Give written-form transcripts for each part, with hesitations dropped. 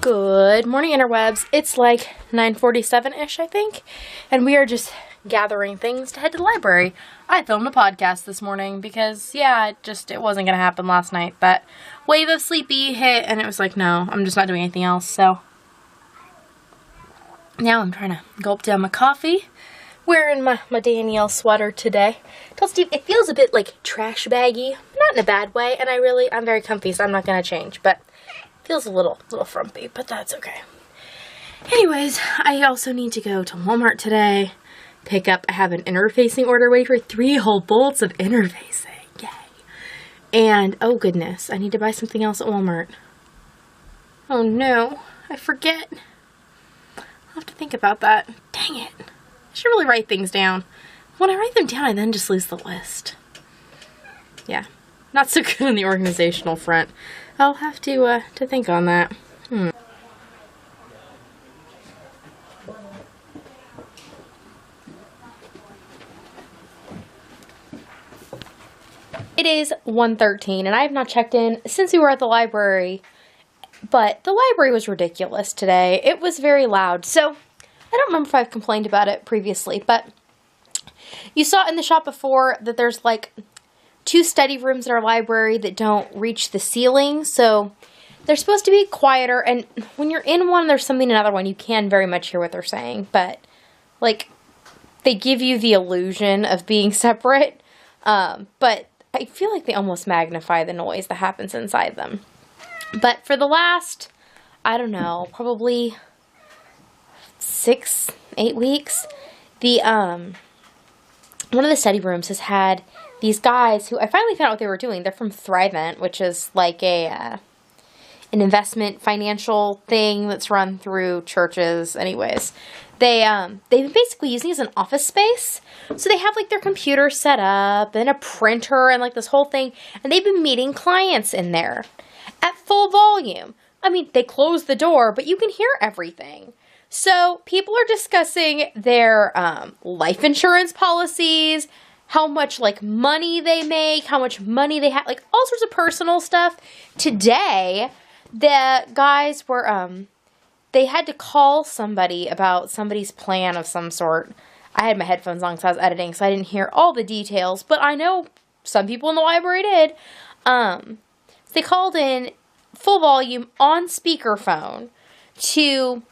Good morning, interwebs. It's like 9:47-ish, I think, and we are just gathering things to head to the library. I filmed a podcast this morning because, yeah, it wasn't going to happen last night. That wave of sleepy hit, and it was like, no, I'm just not doing anything else, so now I'm trying to gulp down my coffee, wearing my Danielle sweater today. Tell Steve, it feels a bit like trash baggy, not in a bad way, and I'm very comfy, so I'm not going to change, but feels a little frumpy, but that's okay. Anyways, I also need to go to Walmart today, I have an interfacing order waiting for 3 whole bolts of interfacing, yay. And, oh goodness, I need to buy something else at Walmart. Oh no, I forget. I'll have to think about that. Dang it. I should really write things down. When I write them down, I then just lose the list. Yeah, not so good on the organizational front. I'll have to think on that. It is 1:13, and I have not checked in since we were at the library, but the library was ridiculous today. It was very loud, so I don't remember if I've complained about it previously, but you saw in the shop before that there's like 2 study rooms in our library that don't reach the ceiling, so they're supposed to be quieter, and when you're in one, there's something in another one, you can very much hear what they're saying, but, like, they give you the illusion of being separate, but I feel like they almost magnify the noise that happens inside them. But for the last, I don't know, probably 6-8 weeks, one of the study rooms has had these guys who I finally found out what they were doing. They're from Thrivent, which is like an investment financial thing that's run through churches. Anyways, they've been basically using it as an office space. So they have like their computer set up and a printer and like this whole thing. And they've been meeting clients in there at full volume. I mean, they close the door, but you can hear everything. So people are discussing their life insurance policies, how much, like, money they make, how much money they have, like, all sorts of personal stuff. Today, the guys were, they had to call somebody about somebody's plan of some sort. I had my headphones on because I was editing, so I didn't hear all the details, but I know some people in the library did. So they called in full volume on speakerphone to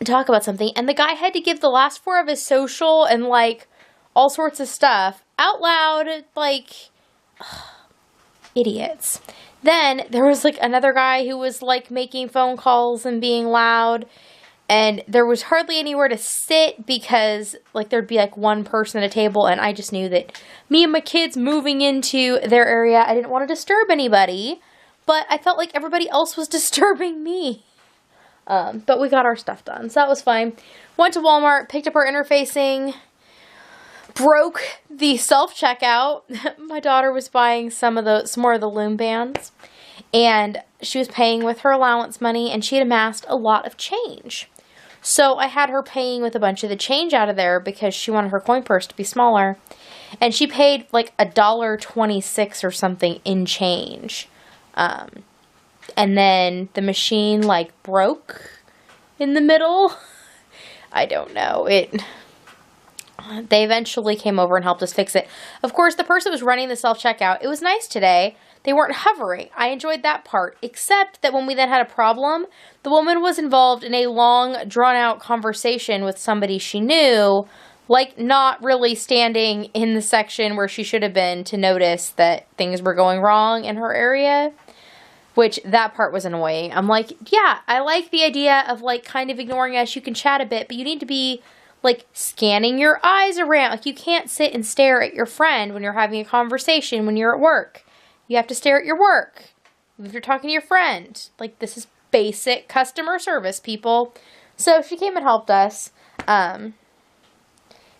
talk about something, and the guy had to give the last 4 of his social and, like, all sorts of stuff out loud, like, idiots. Then there was like another guy who was like making phone calls and being loud, and there was hardly anywhere to sit because like there'd be like one person at a table, and I just knew that me and my kids moving into their area, I didn't want to disturb anybody, but I felt like everybody else was disturbing me. But we got our stuff done, so that was fine. Went to Walmart, picked up our interfacing, broke the self-checkout. My daughter was buying some more of the loom bands, and she was paying with her allowance money, and she had amassed a lot of change. So I had her paying with a bunch of the change out of there because she wanted her coin purse to be smaller, and she paid like $1.26 or something in change. And then the machine like broke in the middle. I don't know. They eventually came over and helped us fix it. Of course, the person that was running the self-checkout, it was nice today. They weren't hovering. I enjoyed that part, except that when we then had a problem, the woman was involved in a long, drawn-out conversation with somebody she knew, like not really standing in the section where she should have been to notice that things were going wrong in her area, which that part was annoying. I'm like, yeah, I like the idea of like kind of ignoring us. You can chat a bit, but you need to be like scanning your eyes around. Like you can't sit and stare at your friend when you're having a conversation when you're at work. You have to stare at your work if you're talking to your friend. Like this is basic customer service, people. So she came and helped us.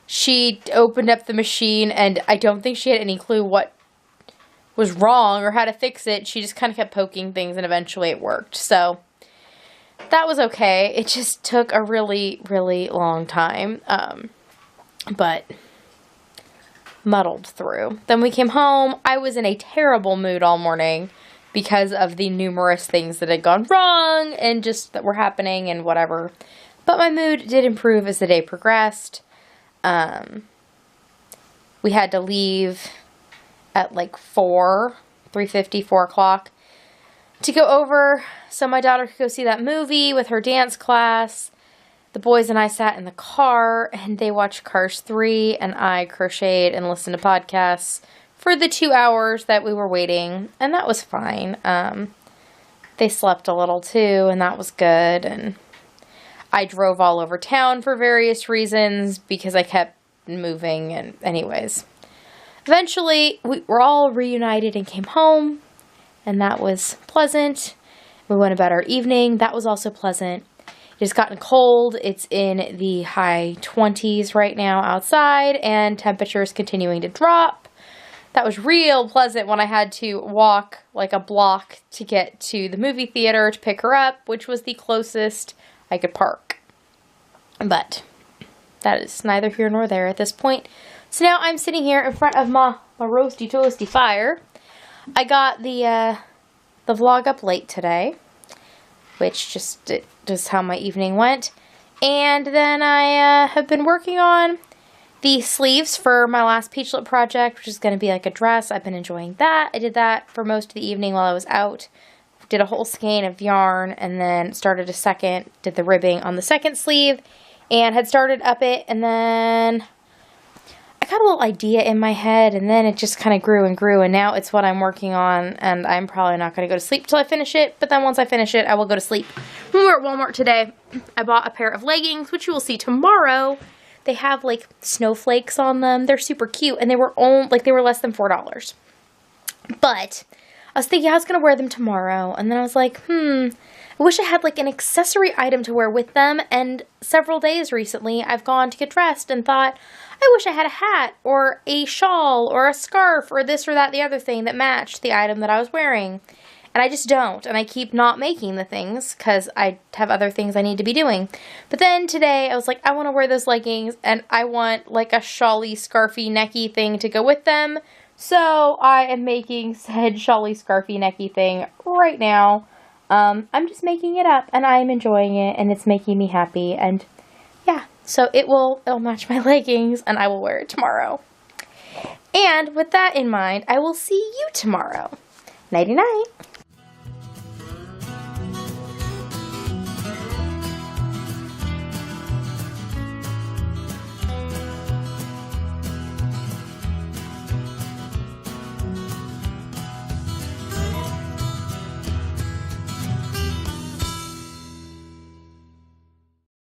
She opened up the machine, and I don't think she had any clue what was wrong or how to fix it. She just kind of kept poking things, and eventually it worked. So that was okay. It just took a really, really long time, but muddled through. Then we came home. I was in a terrible mood all morning because of the numerous things that had gone wrong and just that were happening and whatever. But my mood did improve as the day progressed. We had to leave at like 3:50, 4 o'clock to go over so my daughter could go see that movie with her dance class. The boys and I sat in the car and they watched Cars 3 and I crocheted and listened to podcasts for the 2 hours that we were waiting, and that was fine. They slept a little too, and that was good, and I drove all over town for various reasons because I kept moving, and anyways. Eventually, we were all reunited and came home, and that was pleasant. We went about our evening. That was also pleasant. It has gotten cold. It's in the high 20s right now outside, and temperatures continuing to drop. That was real pleasant when I had to walk like a block to get to the movie theater to pick her up, which was the closest I could park. But that is neither here nor there at this point. So now I'm sitting here in front of my roasty toasty fire. I got the vlog up late today, which just how my evening went. And then I have been working on the sleeves for my last Peachlet project, which is going to be like a dress. I've been enjoying that. I did that for most of the evening while I was out. Did a whole skein of yarn and then did the ribbing on the second sleeve and had started up it, and then I got a little idea in my head and then it just kind of grew and grew, and now it's what I'm working on, and I'm probably not going to go to sleep till I finish it, but then once I finish it, I will go to sleep. When we were at Walmart today, I bought a pair of leggings, which you will see tomorrow. They have like snowflakes on them. They're super cute, and they were less than $4. But I was thinking I was going to wear them tomorrow, and then I was like, I wish I had like an accessory item to wear with them, and several days recently I've gone to get dressed and thought, I wish I had a hat or a shawl or a scarf or this or that, the other thing that matched the item that I was wearing. And I just don't, and I keep not making the things because I have other things I need to be doing. But then today, I was like, I want to wear those leggings, and I want like a shawly, scarfy, necky thing to go with them. So I am making said shawly, scarfy, necky thing right now. I'm just making it up, and I'm enjoying it, and it's making me happy, and yeah. So it'll match my leggings, and I will wear it tomorrow. And with that in mind, I will see you tomorrow. Nighty-night.